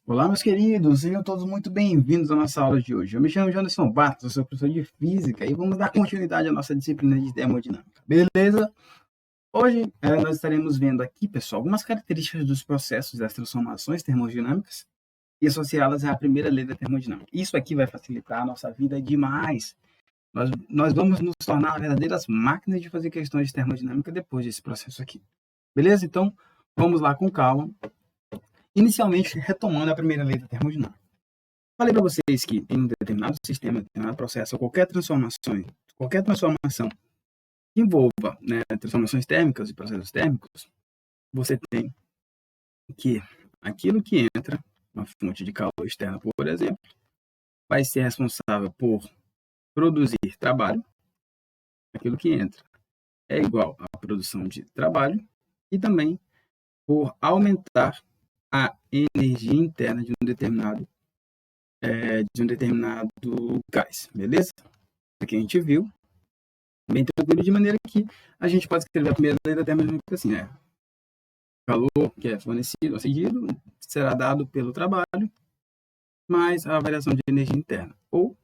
Olá, meus queridos, sejam todos muito bem-vindos à nossa aula de hoje. Eu me chamo Janderson Bartos, eu sou professor de Física e vamos dar continuidade à nossa disciplina de termodinâmica, beleza? Hoje nós estaremos vendo aqui, pessoal, algumas características dos processos das transformações termodinâmicas e associá-las à primeira lei da termodinâmica. Isso aqui vai facilitar a nossa vida demais. Nós vamos nos tornar verdadeiras máquinas de fazer questões de termodinâmica depois desse processo aqui, beleza? Então, vamos lá com calma. Inicialmente, retomando a primeira lei da termodinâmica. Falei para vocês que em um determinado sistema, determinado processo, ou qualquer transformação que envolva, né, transformações térmicas e processos térmicos, você tem que aquilo que entra, uma fonte de calor externa, por exemplo, vai ser responsável por produzir trabalho. Aquilo que entra é igual à produção de trabalho e também por aumentar a energia interna de um determinado gás, beleza? Aqui a gente viu, bem tranquilo, de maneira que a gente pode escrever a primeira lei da termodinâmica assim, né? O calor que é fornecido ou cedido será dado pelo trabalho mais a variação de energia interna. Ou,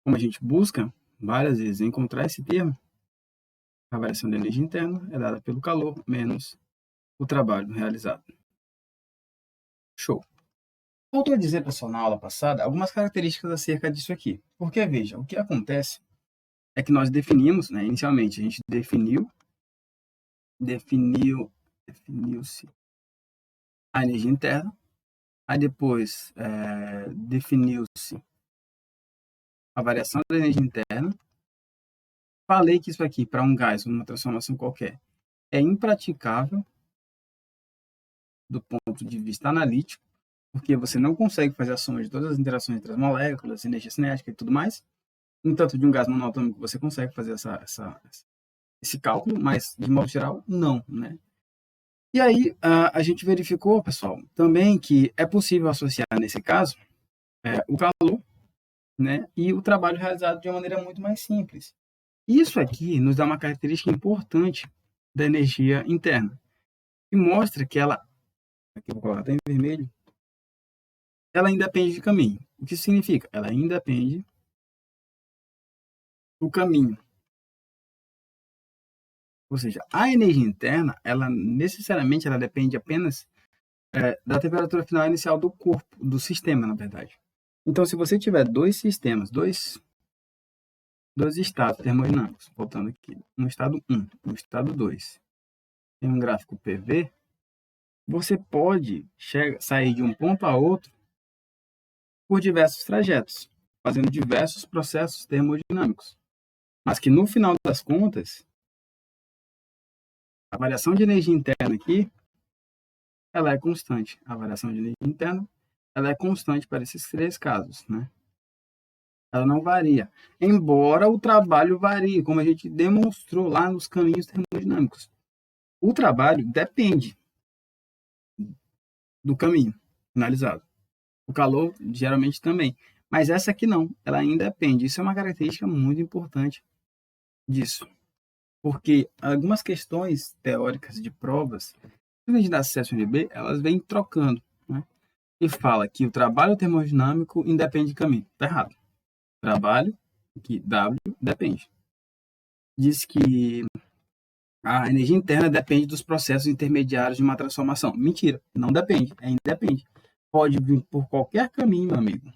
como a gente busca várias vezes encontrar esse termo, a variação de energia interna é dada pelo calor menos o trabalho realizado. Show! Voltou a dizer, pessoal, na aula passada, algumas características acerca disso aqui. Porque, veja, o que acontece é que nós definimos, né, inicialmente, a gente definiu-se a energia interna, aí depois definiu-se a variação da energia interna. Falei que isso aqui, para um gás, uma transformação qualquer, é impraticável do ponto de vista analítico, porque você não consegue fazer a soma de todas as interações entre as moléculas, energia cinética e tudo mais. No entanto, de um gás monoatômico você consegue fazer esse cálculo, mas, de modo geral, não, né? E aí, a gente verificou, pessoal, também que é possível associar, nesse caso, o calor, né, e o trabalho realizado de uma maneira muito mais simples. Isso aqui nos dá uma característica importante da energia interna, que mostra que ela, aqui eu vou colocar até em vermelho, ela independe de caminho. O que isso significa? Ela independe do caminho. Ou seja, a energia interna, ela necessariamente ela depende apenas da temperatura final inicial do corpo, do sistema, na verdade. Então, se você tiver dois sistemas, dois estados termodinâmicos, voltando aqui, no estado 1, no estado 2, em um gráfico PV, você pode sair de um ponto a outro por diversos trajetos, fazendo diversos processos termodinâmicos. Mas que, no final das contas, a variação de energia interna aqui, ela é constante. A variação de energia interna, ela é constante para esses três casos, né? Ela não varia. Embora o trabalho varie, como a gente demonstrou lá nos caminhos termodinâmicos. O trabalho depende do caminho finalizado. O calor, geralmente, também. Mas essa aqui não, ela ainda depende. Isso é uma característica muito importante disso. Porque algumas questões teóricas de provas, principalmente da CSUNB, elas vêm trocando, né? E fala que o trabalho termodinâmico independe de caminho. Está errado. Trabalho, que W, depende. Diz que a energia interna depende dos processos intermediários de uma transformação. Mentira, não depende, é independe. Pode vir por qualquer caminho, meu amigo,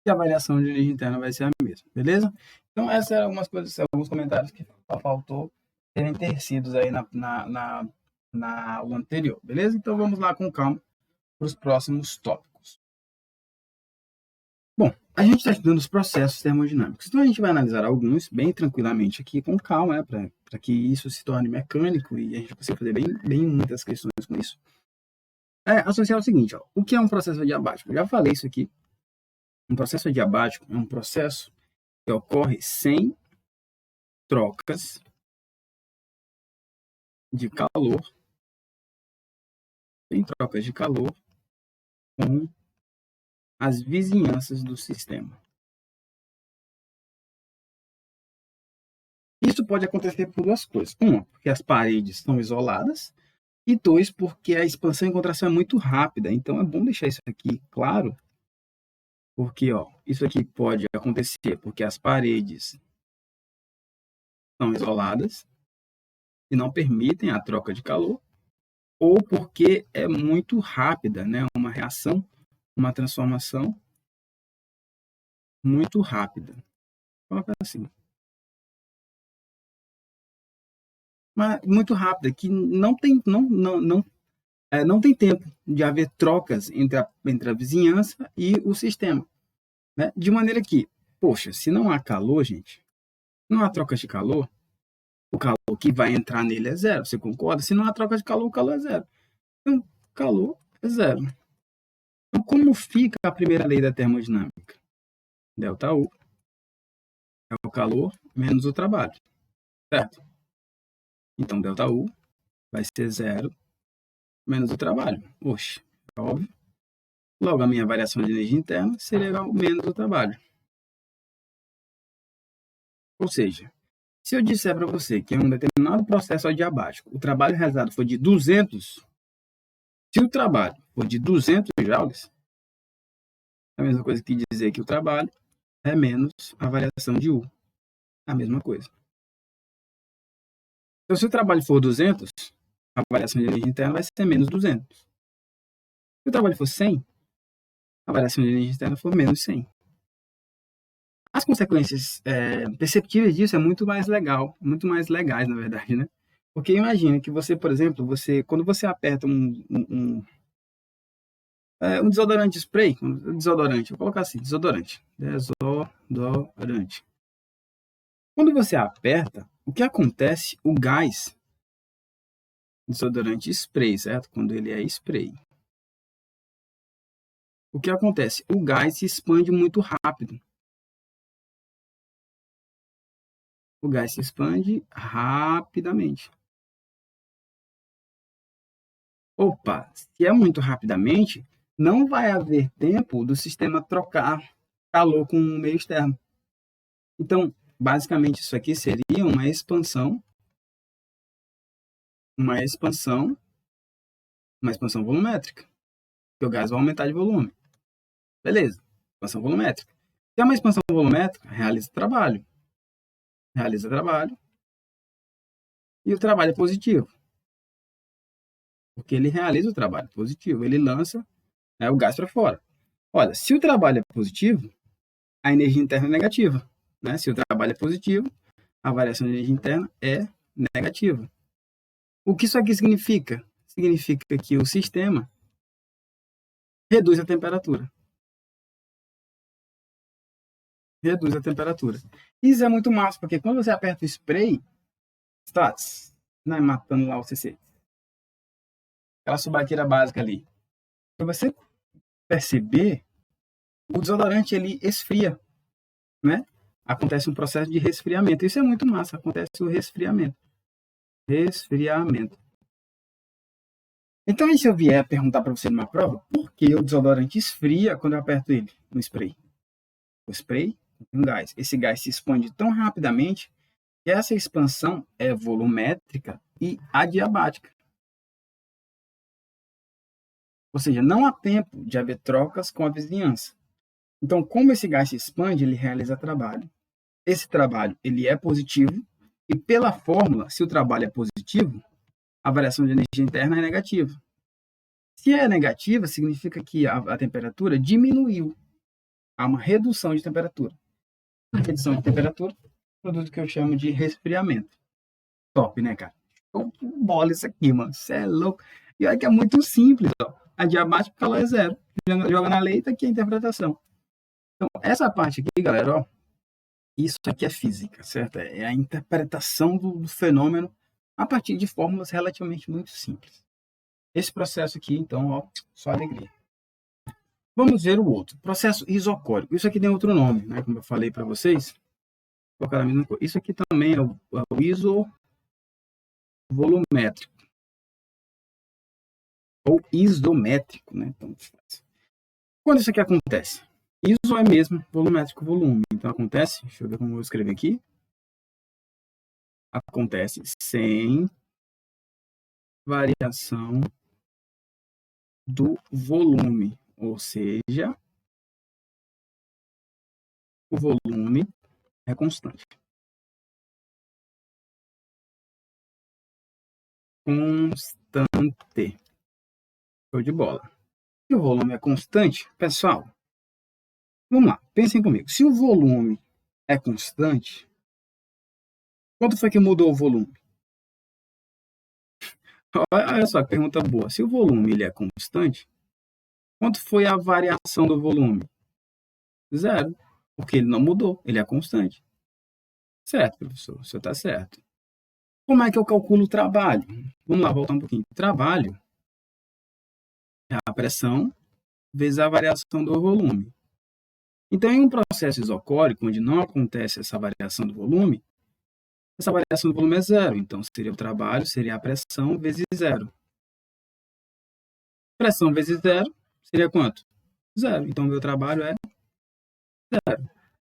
e a variação de energia interna vai ser a mesma, beleza? Então, essas eram algumas coisas, alguns comentários que faltou terem tecidos aí na aula anterior, beleza? Então, vamos lá com calma para os próximos tópicos. Bom, a gente está estudando os processos termodinâmicos, então a gente vai analisar alguns bem tranquilamente aqui, com calma, né, para que isso se torne mecânico e a gente consiga fazer bem muitas questões com isso. Associar o seguinte, ó, o que é um processo adiabático? Eu já falei isso aqui. Um processo adiabático é um processo que ocorre sem trocas de calor, com as vizinhanças do sistema. Isso pode acontecer por duas coisas. Uma, porque as paredes estão isoladas, E 2, porque a expansão e contração é muito rápida. Então, é bom deixar isso aqui claro, porque isso aqui pode acontecer porque as paredes são isoladas e não permitem a troca de calor, ou porque é muito rápida, né? Uma reação, uma transformação muito rápida. Coloca assim. Mas muito rápida, que não tem tempo de haver trocas entre a vizinhança e o sistema. Né? De maneira que, poxa, se não há calor, gente, não há troca de calor, o calor que vai entrar nele é zero. Você concorda? Se não há troca de calor, o calor é zero. Então, calor é zero. Então, como fica a primeira lei da termodinâmica? Delta U é o calor menos o trabalho, certo? Então, delta U vai ser zero menos o trabalho. Oxe, é óbvio. Logo, a minha variação de energia interna seria igual a menos o trabalho. Ou seja, se eu disser para você que em um determinado processo adiabático o trabalho realizado foi de 200, se o trabalho for de 200 joules, é a mesma coisa que dizer que o trabalho é menos a variação de U. É a mesma coisa. Então, se o trabalho for 200, a variação de energia interna vai ser menos 200. Se o trabalho for 100, a variação de energia externa for menos 100. As consequências perceptíveis disso é muito mais legal, muito mais legais, na verdade, né? Porque imagina que você, por exemplo, quando você aperta um desodorante spray, vou colocar assim, desodorante. Quando você aperta, o que acontece? O gás, desodorante spray, certo? Quando ele é spray. O que acontece? O gás se expande muito rápido. O gás se expande rapidamente. Opa, se é muito rapidamente, não vai haver tempo do sistema trocar calor com o meio externo. Então, basicamente, isso aqui seria uma expansão volumétrica, porque o gás vai aumentar de volume. Beleza, expansão volumétrica. Se é uma expansão volumétrica, realiza trabalho, e o trabalho é positivo, porque ele realiza o trabalho positivo, ele lança o gás para fora. Olha, se o trabalho é positivo, a energia interna é negativa. Né? Se o trabalho é positivo, a variação de energia interna é negativa. O que isso aqui significa? Significa que o sistema reduz a temperatura. Reduz a temperatura. Isso é muito massa, porque quando você aperta o spray, está matando lá o CC. Aquela subaqueira básica ali. Para você perceber, o desodorante ele esfria, né? Acontece um processo de resfriamento. Isso é muito massa, acontece o resfriamento. Resfriamento. Então, e se eu vier perguntar para você numa prova, por que o desodorante esfria quando eu aperto ele no spray? O spray tem um gás. Esse gás se expande tão rapidamente que essa expansão é volumétrica e adiabática. Ou seja, não há tempo de haver trocas com a vizinhança. Então, como esse gás se expande, ele realiza trabalho. Esse trabalho ele é positivo e, pela fórmula, se o trabalho é positivo, a variação de energia interna é negativa. Se é negativa, significa que a temperatura diminuiu. Há uma redução de temperatura. A redução de temperatura produz o que eu chamo de resfriamento. Top, né, cara? Bola isso aqui, mano. Você é louco. E olha que é muito simples, ó. Adiabático, calor é zero. Joga na lei, tá aqui a interpretação. Então, essa parte aqui, galera, ó, isso aqui é física, certo? É a interpretação do fenômeno a partir de fórmulas relativamente muito simples. Esse processo aqui, então, ó, só alegria. Vamos ver o outro. Processo isocórico. Isso aqui tem outro nome, né? Como eu falei para vocês. Vou colocar a mesma coisa. Isso aqui também é o isovolumétrico. Ou isométrico, né? Então, quando isso aqui acontece? Iso é mesmo volumétrico volume. Então acontece, deixa eu ver como eu vou escrever aqui. Acontece sem variação do volume, ou seja, o volume é constante. Constante. Show de bola. Se o volume é constante, pessoal, vamos lá, pensem comigo. Se o volume é constante, quanto foi que mudou o volume? Olha só que pergunta boa. Se o volume ele é constante, quanto foi a variação do volume? Zero, porque ele não mudou, ele é constante. Certo, professor, o senhor está certo. Como é que eu calculo o trabalho? Vamos lá, voltar um pouquinho. Trabalho é a pressão vezes a variação do volume. Então, em um processo isocórico, onde não acontece essa variação do volume, essa variação do volume é zero. Então, seria o trabalho, seria a pressão vezes zero. Pressão vezes zero seria quanto? Zero. Então, meu trabalho é zero.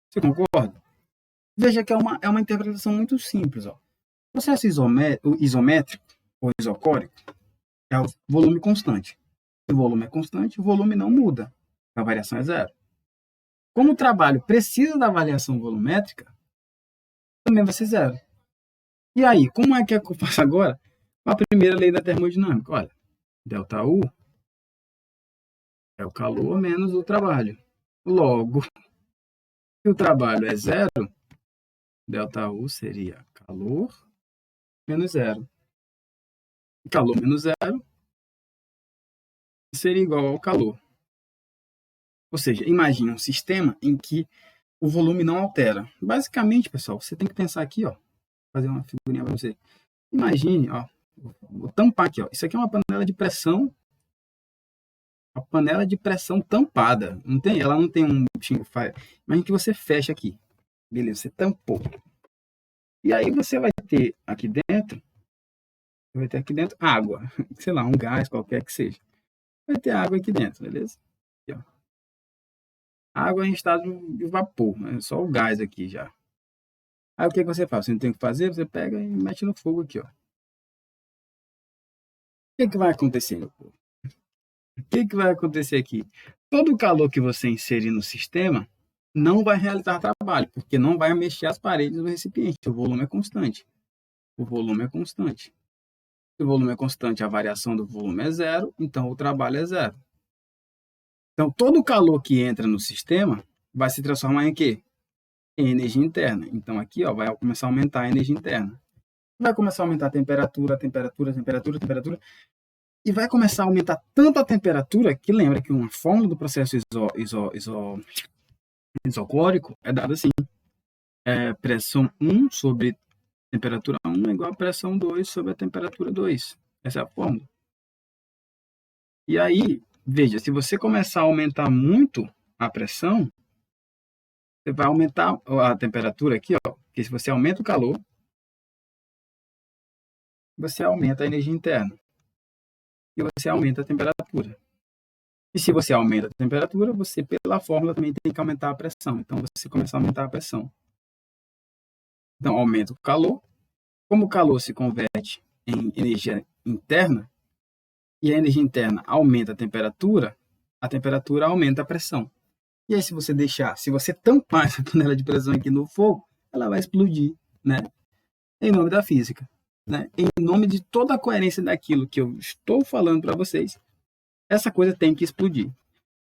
Você concorda? Veja que é uma interpretação muito simples. Ó. O processo isométrico ou isocórico é o volume constante. Se o volume é constante, o volume não muda. A variação é zero. Como o trabalho precisa da variação volumétrica, também vai ser zero. E aí, como é que eu faço agora a primeira lei da termodinâmica? Olha, delta U é o calor menos o trabalho. Logo, se o trabalho é zero, delta U seria calor menos zero. Calor menos zero seria igual ao calor. Ou seja, imagine um sistema em que o volume não altera. Basicamente, pessoal, você tem que pensar aqui, ó, fazer uma figurinha para você. Imagine, ó, vou tampar aqui, ó. Isso aqui é uma panela de pressão, uma panela de pressão tampada. Não tem, ela não tem um bichinho fire. Imagine que você fecha aqui. Beleza, você tampou. E aí você vai ter aqui dentro, água, sei lá, um gás qualquer que seja. Vai ter água aqui dentro, beleza? Aqui, ó. Água em estado de vapor, né? Só o gás aqui já. Aí o que você faz? Você não tem o que fazer, você pega e mete no fogo aqui, ó. O que vai acontecer, meu povo? O que vai acontecer aqui? Todo o calor que você inserir no sistema não vai realizar trabalho, porque não vai mexer as paredes do recipiente. O volume é constante. O volume é constante. Se o volume é constante, a variação do volume é zero, então o trabalho é zero. Então, todo o calor que entra no sistema vai se transformar em quê? Em energia interna. Então, aqui ó, vai começar a aumentar a energia interna. Vai começar a aumentar a temperatura, e vai começar a aumentar tanto a temperatura que lembra que uma fórmula do processo isoclórico é dada assim. Pressão 1 sobre temperatura 1 é igual a pressão 2 sobre a temperatura 2. Essa é a fórmula. E aí, veja, se você começar a aumentar muito a pressão, você vai aumentar a temperatura aqui, ó. Porque se você aumenta o calor, você aumenta a energia interna. E você aumenta a temperatura. E se você aumenta a temperatura, você, pela fórmula, também tem que aumentar a pressão. Então, você começa a aumentar a pressão. Então, aumenta o calor. Como o calor se converte em energia interna, e a energia interna aumenta a temperatura aumenta a pressão. E aí, se você tampar essa panela de pressão aqui no fogo, ela vai explodir, né? Em nome da física, né? Em nome de toda a coerência daquilo que eu estou falando para vocês, essa coisa tem que explodir.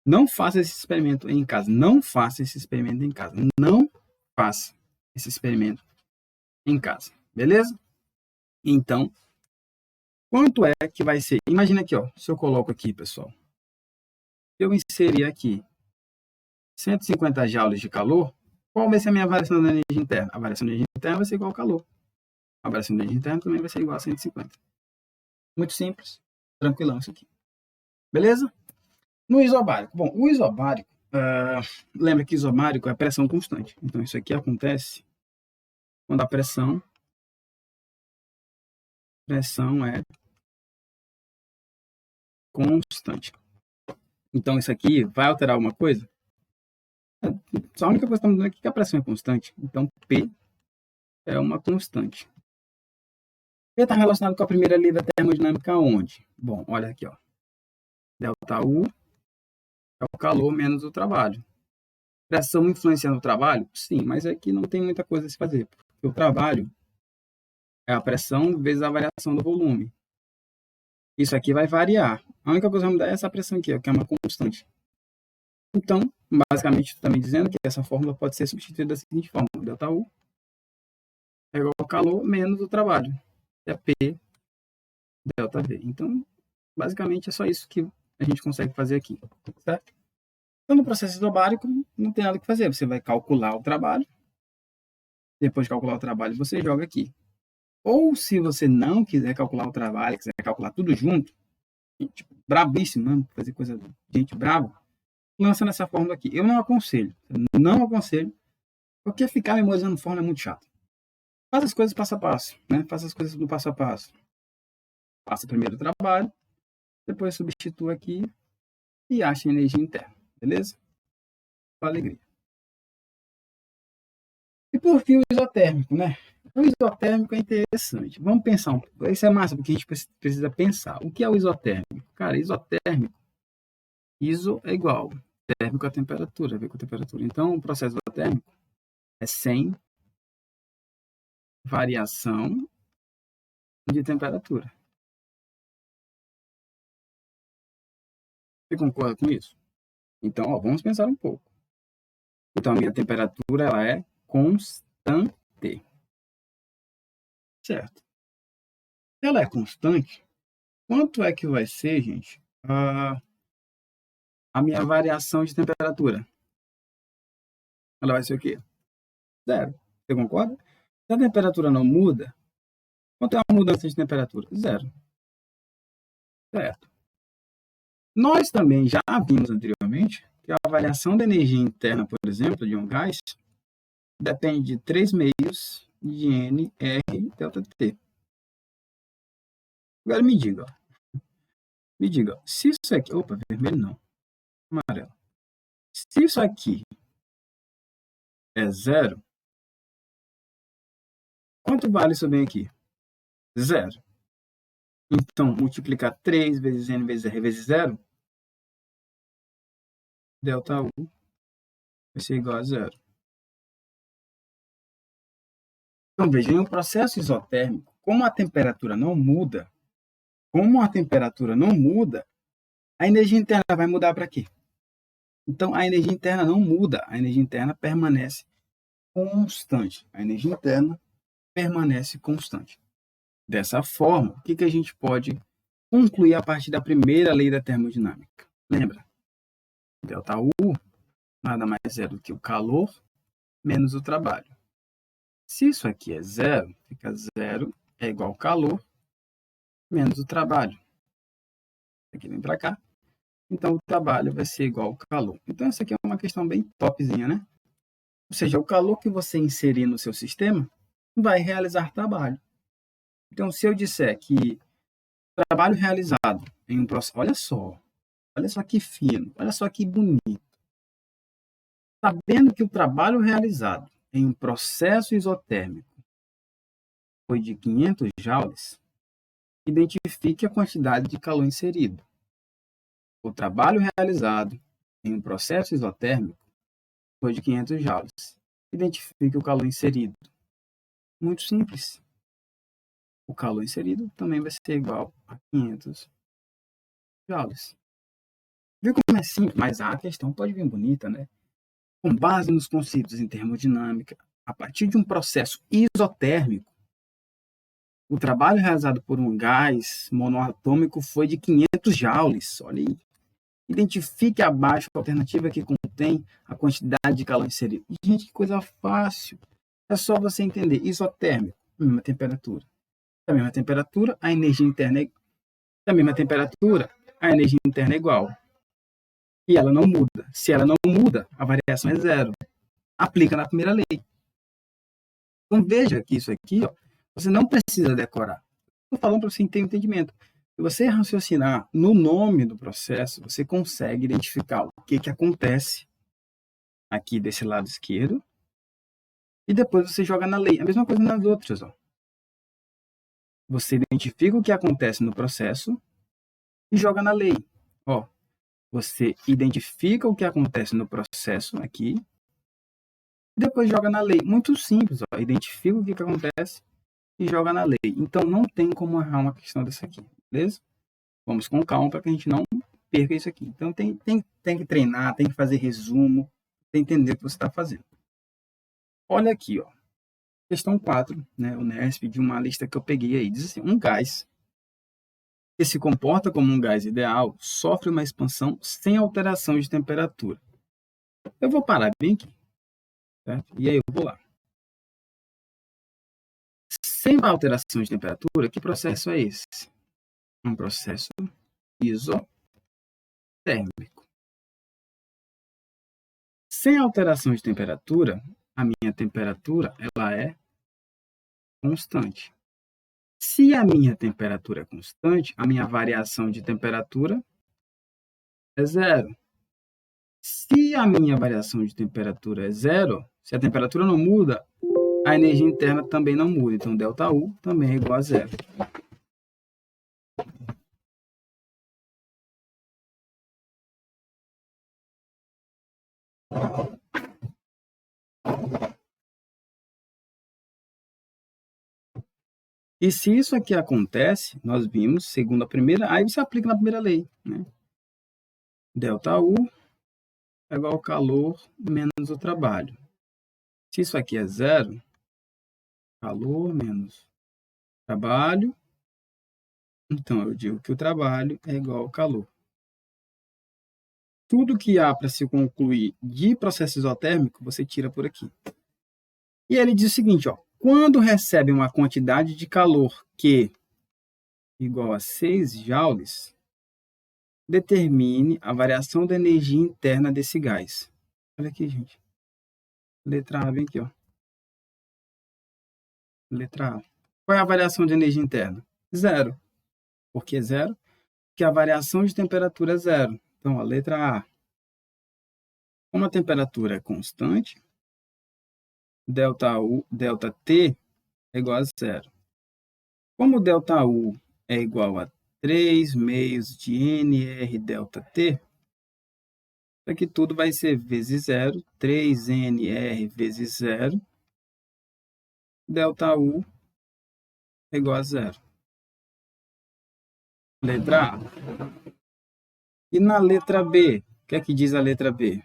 Não faça esse experimento em casa. Não faça esse experimento em casa. Não faça esse experimento em casa. Beleza? Então, quanto é que vai ser? Imagina aqui, ó. Se eu coloco aqui, pessoal. Se eu inserir aqui 150 joules de calor, qual vai ser a minha variação da energia interna? A variação da energia interna vai ser igual ao calor. A variação da energia interna também vai ser igual a 150. Muito simples. Tranquilão isso aqui. Beleza? No isobárico. Bom, o isobárico, lembra que isobárico é pressão constante. Então, isso aqui acontece quando a pressão é constante. Então, isso aqui vai alterar alguma coisa? Só a única coisa que estamos dizendo aqui é que a pressão é constante. Então, P é uma constante. Ele está relacionado com a primeira lei da termodinâmica onde? Bom, olha aqui, ó. ΔU é o calor menos o trabalho. Pressão influenciando o trabalho? Sim, mas aqui não tem muita coisa a se fazer. Porque o trabalho é a pressão vezes a variação do volume. Isso aqui vai variar. A única coisa que vai mudar é essa pressão aqui, ó, que é uma constante. Então, basicamente, estou também dizendo que essa fórmula pode ser substituída da seguinte forma. ΔU é igual ao calor menos o trabalho. É P ΔV. Então, basicamente, é só isso que a gente consegue fazer aqui. Certo? Então, no processo isobárico, não tem nada o que fazer. Você vai calcular o trabalho. Depois de calcular o trabalho, você joga aqui. Ou, se você não quiser calcular o trabalho, quiser calcular tudo junto, tipo, brabíssimo, né? Fazer coisa de gente brava, lança nessa fórmula aqui. Eu não aconselho. Porque ficar memorizando fórmula é muito chato. Faz as coisas passo a passo, né? Faça as coisas do passo a passo. Faça primeiro o trabalho, depois substitua aqui e acha a energia interna, beleza? Com alegria. E por fim o isotérmico, né? O isotérmico é interessante. Vamos pensar um pouco. Isso é massa, porque a gente precisa pensar. O que é o isotérmico? Cara, isotérmico, iso é igual, térmico a temperatura, a ver com a temperatura. Então, o processo isotérmico é sem variação de temperatura. Você concorda com isso? Então, ó, vamos pensar um pouco. Então, a minha temperatura ela é constante. Certo? Ela é constante. Quanto é que vai ser, gente, a minha variação de temperatura? Ela vai ser o quê? Zero. Você concorda? Se a temperatura não muda, quanto é a mudança de temperatura? Zero. Certo. Nós também já vimos anteriormente que a variação da energia interna, por exemplo, de um gás, depende de 3 meios de N, R, delta T. Agora me diga, se isso aqui... Opa, vermelho não, amarelo. Se isso aqui é zero, quanto vale isso bem aqui? Zero. Então, multiplicar 3 vezes N vezes R vezes zero, delta U vai ser igual a zero. Então, veja, em um processo isotérmico, como a temperatura não muda, a energia interna vai mudar para quê? Então, a energia interna não muda, a energia interna permanece constante. A energia interna permanece constante. Dessa forma, o que a gente pode concluir a partir da primeira lei da termodinâmica? Lembra? ΔU nada mais é do que o calor menos o trabalho. Se isso aqui é zero, fica zero é igual ao calor menos o trabalho. Aqui vem para cá. Então, o trabalho vai ser igual ao calor. Então, essa aqui é uma questão bem topzinha, né? Ou seja, o calor que você inserir no seu sistema vai realizar trabalho. Então, se eu disser que trabalho realizado em um processo... Olha só que fino, olha só que bonito. Sabendo que o trabalho realizado em um processo isotérmico foi de 500 joules, identifique a quantidade de calor inserido. O trabalho realizado em um processo isotérmico foi de 500 joules. Identifique o calor inserido. Muito simples. O calor inserido também vai ser igual a 500 joules. Viu como é simples? Mas a questão pode vir bonita, né? Com base nos conceitos em termodinâmica, a partir de um processo isotérmico, o trabalho realizado por um gás monoatômico foi de 500 joules. Olha aí. Identifique abaixo a alternativa que contém a quantidade de calor inserido. Gente, que coisa fácil. É só você entender. Isotérmico, mesma temperatura. A mesma temperatura, a energia interna é a mesma temperatura, a energia interna é igual. E ela não muda. Se ela não muda, a variação é zero. Aplica na primeira lei. Então veja que isso aqui, ó, você não precisa decorar. Estou falando para você ter entendimento. Se você raciocinar no nome do processo, você consegue identificar o que acontece aqui desse lado esquerdo e depois você joga na lei. A mesma coisa nas outras. Ó. Você identifica o que acontece no processo e joga na lei. Ó, você identifica o que acontece no processo aqui e depois joga na lei. Muito simples, ó. Identifica o que acontece e joga na lei. Então, não tem como errar uma questão dessa aqui, beleza? Vamos com calma para que a gente não perca isso aqui. Então, tem que treinar, tem que fazer resumo, tem que entender o que você está fazendo. Olha aqui, ó. Questão 4, né, o NESP, de uma lista que eu peguei aí. Diz assim, um gás que se comporta como um gás ideal sofre uma expansão sem alteração de temperatura. Eu vou parar bem aqui, certo? E aí eu vou lá. Sem alteração de temperatura, que processo é esse? Um processo isotérmico. Sem alteração de temperatura, a minha temperatura ela é constante. Se a minha temperatura é constante, a minha variação de temperatura é zero. Se a minha variação de temperatura é zero, se a temperatura não muda, a energia interna também não muda. Então, ΔU também é igual a zero. E se isso aqui acontece, nós vimos, segundo a primeira, aí você aplica na primeira lei, né? ΔU é igual ao calor menos o trabalho. Se isso aqui é zero, calor menos trabalho, então eu digo que o trabalho é igual ao calor. Tudo que há para se concluir de processo isotérmico, você tira por aqui. E ele diz o seguinte, ó, quando recebe uma quantidade de calor Q igual a 6 joules, determine a variação da energia interna desse gás. Olha aqui, gente. Letra A, vem aqui, ó. Letra A. Qual é a variação de energia interna? Zero. Por que zero? Porque a variação de temperatura é zero. Então, a letra A. Como a temperatura é constante, ΔT é igual a zero. Como ΔU é igual a 3 meios de NR ΔT, isso aqui tudo vai ser vezes zero, 3NR vezes zero, ΔU é igual a zero. Letra A. E na letra B, o que é que diz a letra B?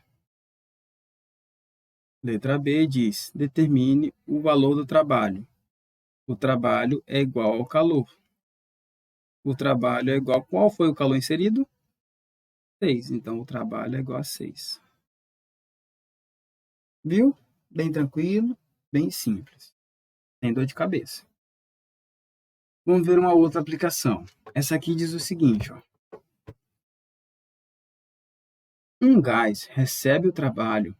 Letra B diz, determine o valor do trabalho. O trabalho é igual ao calor. O trabalho é igual... Qual foi o calor inserido? 6. Então, o trabalho é igual a 6. Viu? Bem tranquilo, bem simples. Sem dor de cabeça. Vamos ver uma outra aplicação. Essa aqui diz o seguinte, ó. Um gás recebe o trabalho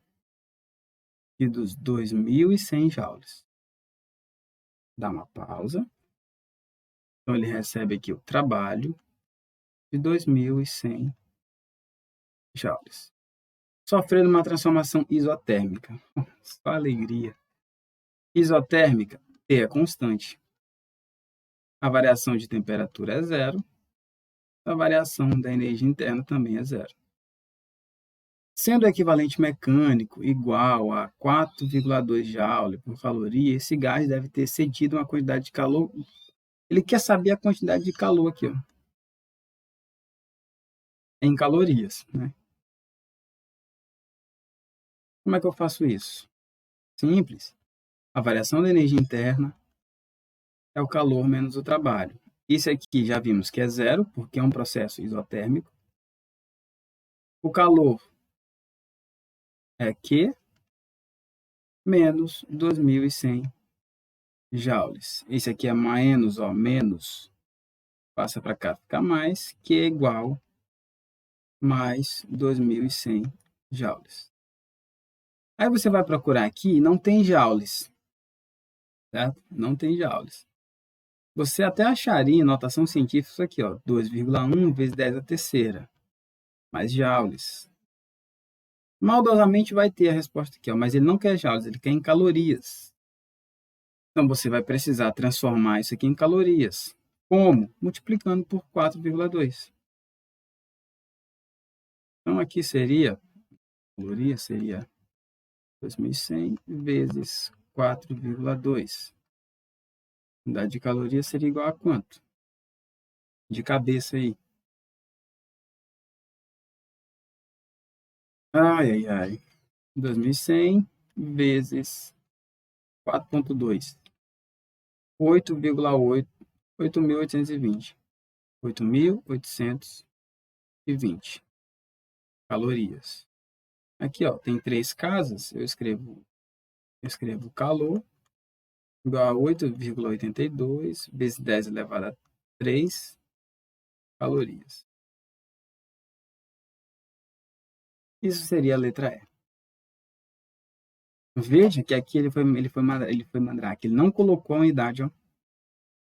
de 2.100 joules. Dá uma pausa. Então, ele recebe aqui o trabalho de 2.100 joules. Sofrendo uma transformação isotérmica. Só alegria. Isotérmica, T é constante. A variação de temperatura é zero. A variação da energia interna também é zero. Sendo o equivalente mecânico igual a 4,2 joule por caloria, esse gás deve ter cedido uma quantidade de calor. Ele quer saber a quantidade de calor aqui, ó, em calorias, né? Como é que eu faço isso? Simples. A variação da energia interna é o calor menos o trabalho. Isso aqui já vimos que é zero, porque é um processo isotérmico. O calor é Q menos 2.100 joules. Esse aqui é menos, ó, menos. Passa para cá, fica mais, que é igual mais 2.100 joules. Aí você vai procurar aqui, não tem joules, certo? Não tem joules. Você até acharia em notação científica isso aqui, ó, 2,1 vezes 10 a terceira, mais joules. Maldosamente vai ter a resposta aqui, ó, mas ele não quer joules, ele quer em calorias. Então, você vai precisar transformar isso aqui em calorias. Como? Multiplicando por 4,2. Então, aqui seria, caloria seria 2.100 vezes 4,2. Unidade de caloria seria igual a quanto? De cabeça aí. Ai, ai, ai. 2.100 vezes 4,2. 8,8. 8.820. 8.820 calorias. Aqui, ó, tem 3 casas. Eu escrevo calor igual a 8,82 vezes 10 elevado a 3 calorias. Isso seria a letra E. Veja que aqui ele foi mandrake. Ele não colocou a unidade, ó.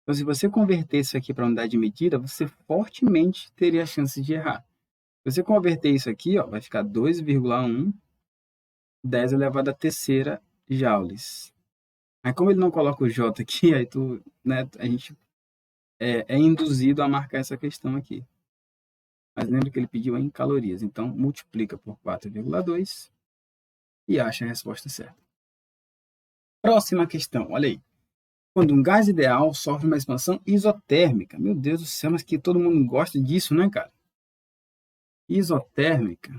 Então, se você converter isso aqui para unidade de medida, você fortemente teria a chance de errar. Se você converter isso aqui, ó, vai ficar 2,1 10 elevado à terceira joules. Aí, como ele não coloca o J aqui, aí a gente é induzido a marcar essa questão aqui. Mas lembra que ele pediu em calorias. Então, multiplica por 4,2 e acha a resposta certa. Próxima questão, olha aí. Quando um gás ideal sofre uma expansão isotérmica. Meu Deus do céu, mas que todo mundo gosta disso, né, cara? Isotérmica.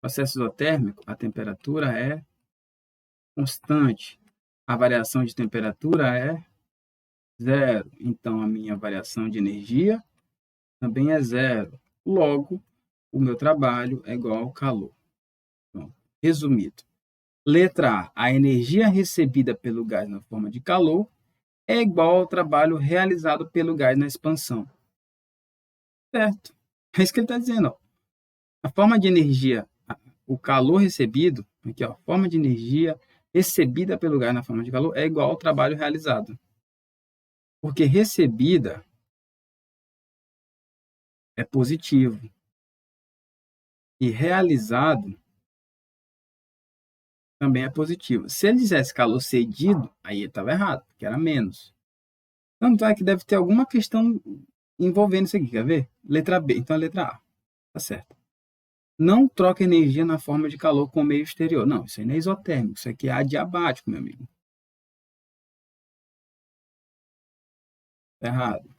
Processo isotérmico, a temperatura é constante. A variação de temperatura é zero. Então, a minha variação de energia também é zero. Logo, o meu trabalho é igual ao calor. Então, resumido. Letra A. A energia recebida pelo gás na forma de calor é igual ao trabalho realizado pelo gás na expansão. Certo. É isso que ele está dizendo. Ó. A forma de energia, o calor recebido, aqui, ó, a forma de energia recebida pelo gás na forma de calor é igual ao trabalho realizado. Porque recebida é positivo. E realizado também é positivo. Se ele dissesse calor cedido, aí ele estava errado, porque era menos. Tanto é que deve ter alguma questão envolvendo isso aqui, quer ver? Letra B, então a letra A. Tá certo. Não troca energia na forma de calor com o meio exterior. Não, isso aí não é isotérmico, isso aqui é adiabático, meu amigo. Tá errado.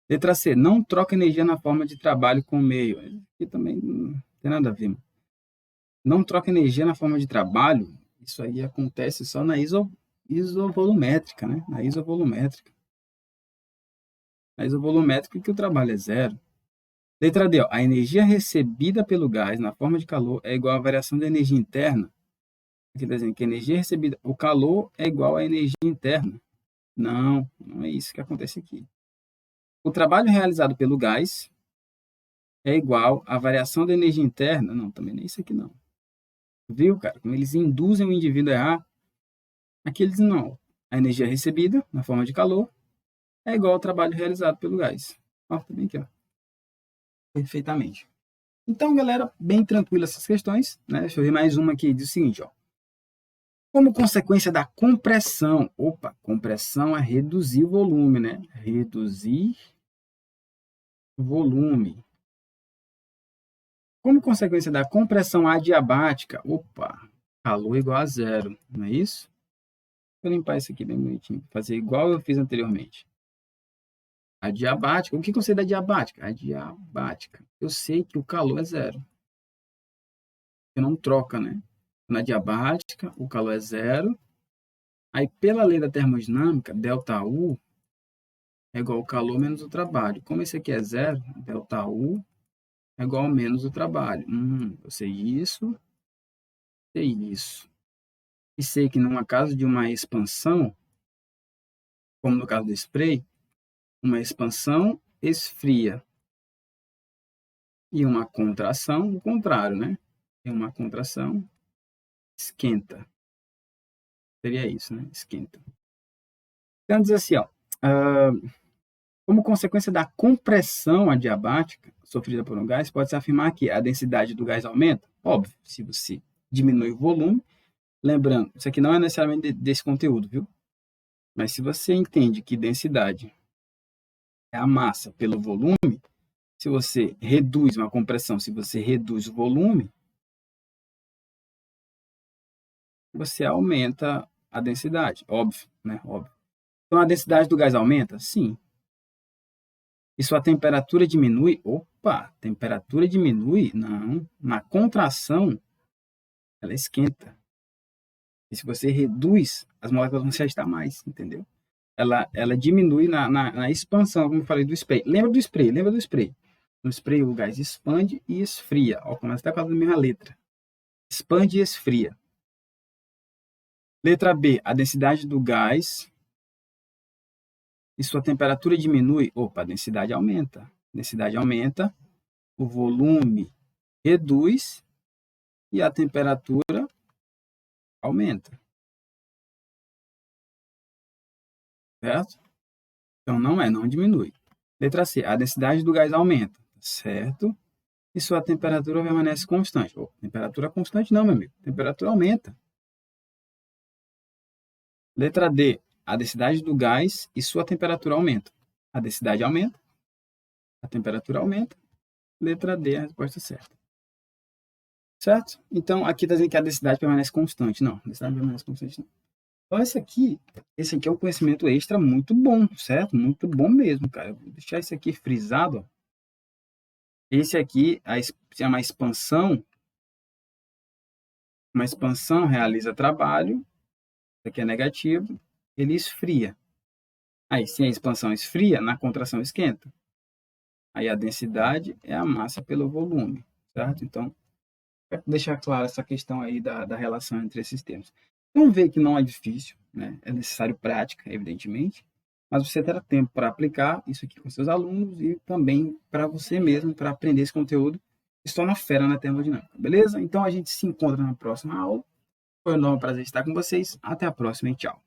Letra C, não troca energia na forma de trabalho com o meio. Aqui também não tem nada a ver. Mano. Não troca energia na forma de trabalho, isso aí acontece só na isovolumétrica, né? Na isovolumétrica. Na isovolumétrica que o trabalho é zero. Letra D, ó, a energia recebida pelo gás na forma de calor é igual à variação da energia interna. Aqui está dizendo que a energia recebida, o calor é igual à energia interna. Não, não é isso que acontece aqui. O trabalho realizado pelo gás é igual à variação da energia interna. Não, também não é isso aqui não. Viu, cara? Como eles induzem o indivíduo a errar. Aqui eles não. A energia recebida na forma de calor é igual ao trabalho realizado pelo gás. Ó, tá bem aqui, ó. Perfeitamente. Então, galera, bem tranquilo essas questões, né? Deixa eu ver mais uma aqui, diz o seguinte, ó. Como consequência da compressão, compressão é reduzir o volume, né? Reduzir o volume. Como consequência da compressão adiabática, calor igual a zero, não é isso? Vou limpar isso aqui bem bonitinho, fazer igual eu fiz anteriormente. Adiabática, o que eu sei da adiabática? Adiabática, eu sei que o calor é zero. Eu não troca, né? Na adiabática, o calor é zero. Aí, pela lei da termodinâmica, ΔU é igual ao calor menos o trabalho. Como esse aqui é zero, ΔU é igual ao menos o trabalho. Eu sei isso, sei isso. E sei que numa caso de uma expansão, como no caso do spray, uma expansão esfria. E uma contração, o contrário, né? E uma contração esquenta. Seria isso, né? Esquenta. Então, diz assim, ó. Como consequência da compressão adiabática sofrida por um gás, pode-se afirmar que a densidade do gás aumenta. Óbvio, se você diminui o volume, Lembrando, isso aqui não é necessariamente desse conteúdo, viu? Mas se você entende que densidade é a massa pelo volume, se você reduz uma compressão, se você reduz o volume, você aumenta a densidade, óbvio, né? Óbvio. Então, a densidade do gás aumenta? Sim. E sua temperatura diminui? Opa, temperatura diminui? Não. Na contração, ela esquenta. E se você reduz, as moléculas vão se agitar mais, entendeu? Ela diminui na expansão, como eu falei, do spray. Lembra do spray? Lembra do spray? No spray, o gás expande e esfria. Ó, começa até com a mesma letra. Expande e esfria. Letra B, a densidade do gás e sua temperatura diminui. Opa, a densidade aumenta. A densidade aumenta, o volume reduz e a temperatura aumenta. Certo? Então, não diminui. Letra C, a densidade do gás aumenta. Certo? E sua temperatura permanece constante. Oh, temperatura constante não, meu amigo. Temperatura aumenta. Letra D, a densidade do gás e sua temperatura aumenta. A densidade aumenta, a temperatura aumenta. Letra D é a resposta certa. Certo? Então, aqui está dizendo que a densidade permanece constante. Não, a densidade permanece constante não. Então, esse aqui é um conhecimento extra muito bom, certo? Muito bom mesmo, cara. Eu vou deixar esse aqui frisado. Ó. Esse aqui é uma expansão. Uma expansão realiza trabalho. Isso aqui é negativo. Ele esfria. Aí, se a expansão esfria, na contração esquenta. Aí, a densidade é a massa pelo volume, certo? Então, para deixar clara essa questão aí da relação entre esses termos. Então, vê que não é difícil, né? É necessário prática, evidentemente, mas você terá tempo para aplicar isso aqui com seus alunos e também para você mesmo, para aprender esse conteúdo e se torna fera na termodinâmica, beleza? Então, a gente se encontra na próxima aula. Foi um enorme prazer estar com vocês. Até a próxima e tchau.